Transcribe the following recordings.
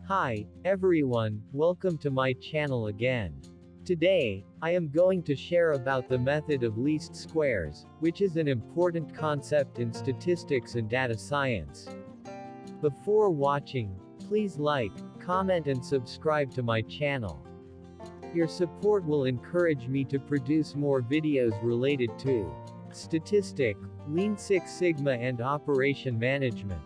Hi, everyone, welcome to my channel again. Today, I am going to share about the method of least squares, which is an important concept in statistics and data science. Before watching, please like, comment and subscribe to my channel. Your support will encourage me to produce more videos related to statistic, Lean Six Sigma and operation management.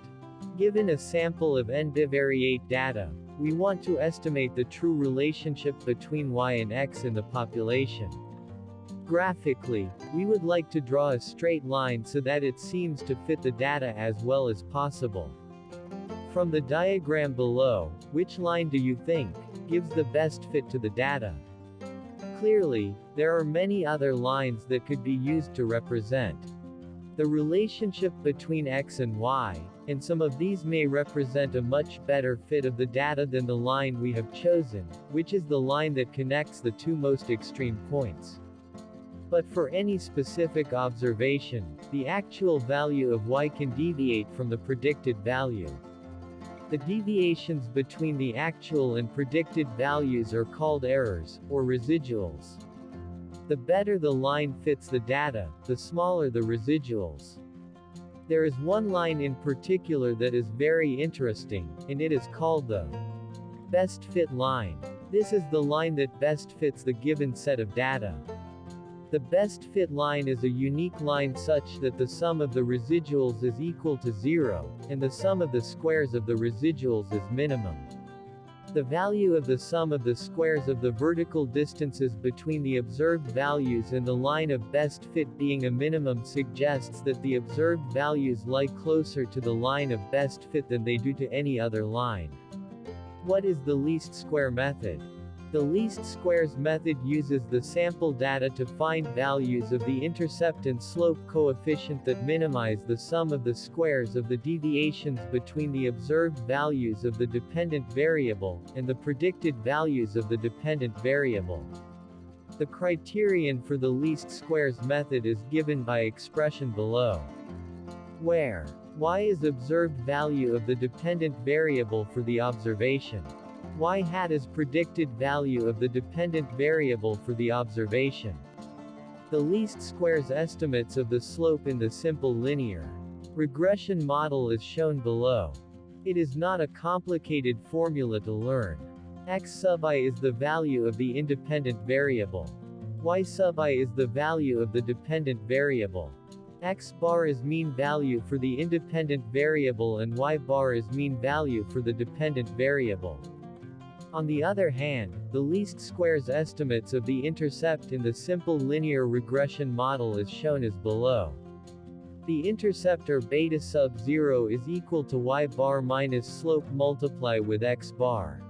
Given a sample of n bivariate data, we want to estimate the true relationship between y and x in the population. Graphically, we would like to draw a straight line so that it seems to fit the data as well as possible. From the diagram below, which line do you think gives the best fit to the data? Clearly, there are many other lines that could be used to represent the relationship between x and y, and some of these may represent a much better fit of the data than the line we have chosen, which is the line that connects the two most extreme points. But for any specific observation, the actual value of y can deviate from the predicted value. The deviations between the actual and predicted values are called errors, or residuals. The better the line fits the data, the smaller the residuals. There is one line in particular that is very interesting, and it is called the best fit line. This is the line that best fits the given set of data. The best fit line is a unique line such that the sum of the residuals is equal to 0, and the sum of the squares of the residuals is minimum. The value of the sum of the squares of the vertical distances between the observed values and the line of best fit being a minimum suggests that the observed values lie closer to the line of best fit than they do to any other line. What is the least square method? The least squares method uses the sample data to find values of the intercept and slope coefficient that minimize the sum of the squares of the deviations between the observed values of the dependent variable and the predicted values of the dependent variable. The criterion for the least squares method is given by expression below, where y is observed value of the dependent variable for the observation. Y hat is predicted value of the dependent variable for the observation. The least squares estimates of the slope in the simple linear regression model is shown below. It is not a complicated formula to learn. X sub I is the value of the independent variable. Y sub I is the value of the dependent variable. X bar is mean value for the independent variable and y bar is mean value for the dependent variable. On the other hand, the least squares estimates of the intercept in the simple linear regression model is shown as below. The intercept or beta sub 0 is equal to y bar minus slope multiply with x bar.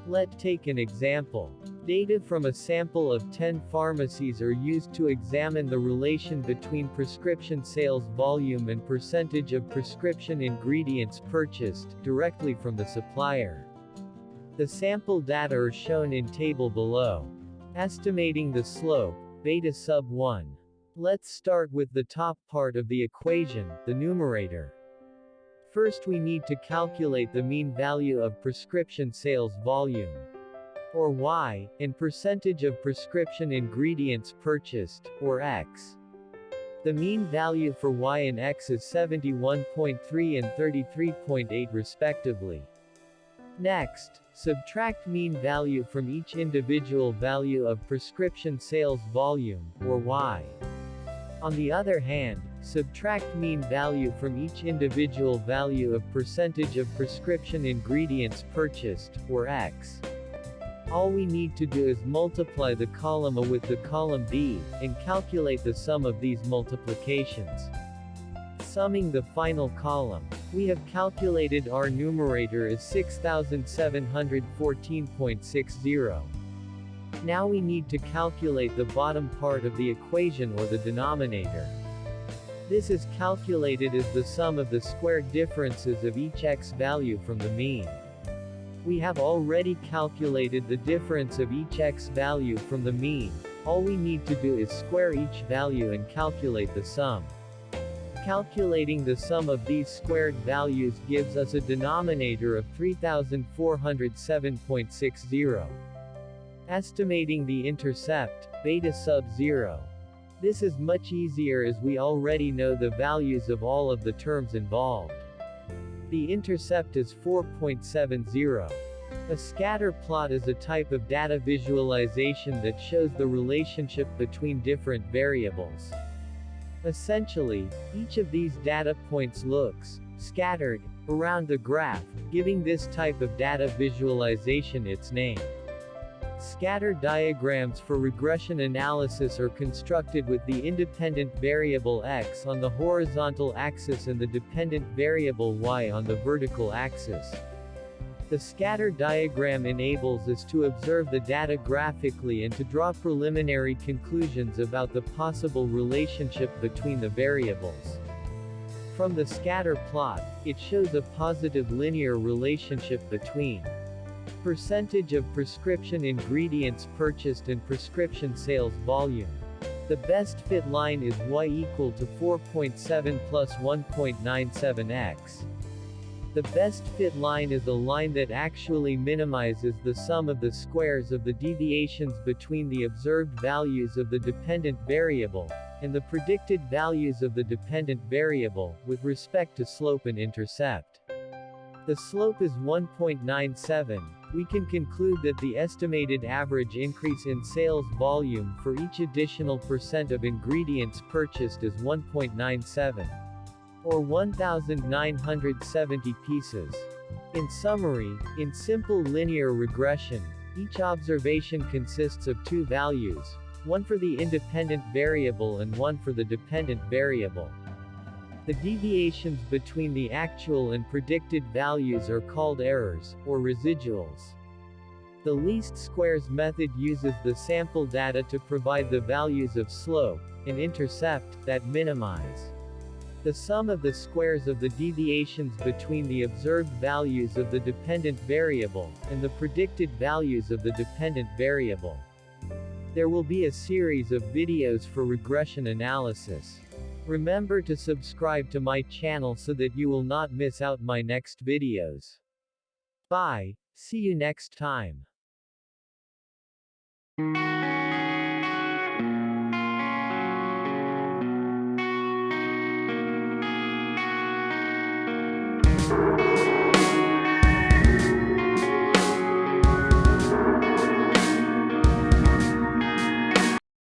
Let's take an example. Data from a sample of 10 pharmacies are used to examine the relation between prescription sales volume and percentage of prescription ingredients purchased directly from the supplier. The sample data are shown in table below. Estimating the slope, beta sub 1. Let's start with the top part of the equation, the numerator. First we need to calculate the mean value of prescription sales volume, or y, and percentage of prescription ingredients purchased, or x. The mean value for y and x is 71.3 and 33.8 respectively. Next, subtract mean value from each individual value of prescription sales volume, or y. On the other hand, subtract mean value from each individual value of percentage of prescription ingredients purchased, or x. All we need to do is multiply the column A with the column B, and calculate the sum of these multiplications. Summing the final column, we have calculated our numerator is 6714.60. Now we need to calculate the bottom part of the equation or the denominator. This is calculated as the sum of the square differences of each x value from the mean. We have already calculated the difference of each x value from the mean. All we need to do is square each value and calculate the sum. Calculating the sum of these squared values gives us a denominator of 3407.60. Estimating the intercept, beta sub 0. This is much easier as we already know the values of all of the terms involved. The intercept is 4.70. A scatter plot is a type of data visualization that shows the relationship between different variables. Essentially, each of these data points looks scattered around the graph, giving this type of data visualization its name. Scatter diagrams for regression analysis are constructed with the independent variable x on the horizontal axis and the dependent variable y on the vertical axis. The scatter diagram enables us to observe the data graphically and to draw preliminary conclusions about the possible relationship between the variables. From the scatter plot, it shows a positive linear relationship between percentage of prescription ingredients purchased and prescription sales volume. The best fit line is y equal to 4.7 plus 1.97x. The best fit line is a line that actually minimizes the sum of the squares of the deviations between the observed values of the dependent variable and the predicted values of the dependent variable with respect to slope and intercept. The slope is 1.97. We can conclude that the estimated average increase in sales volume for each additional percent of ingredients purchased is 1.97. or 1,970 pieces. In summary, in simple linear regression, each observation consists of two values, one for the independent variable and one for the dependent variable. The deviations between the actual and predicted values are called errors, or residuals. The least squares method uses the sample data to provide the values of slope and intercept that minimize the sum of the squares of the deviations between the observed values of the dependent variable and the predicted values of the dependent variable. There will be a series of videos for regression analysis. Remember to subscribe to my channel so that you will not miss out my next videos. Bye, see you next time.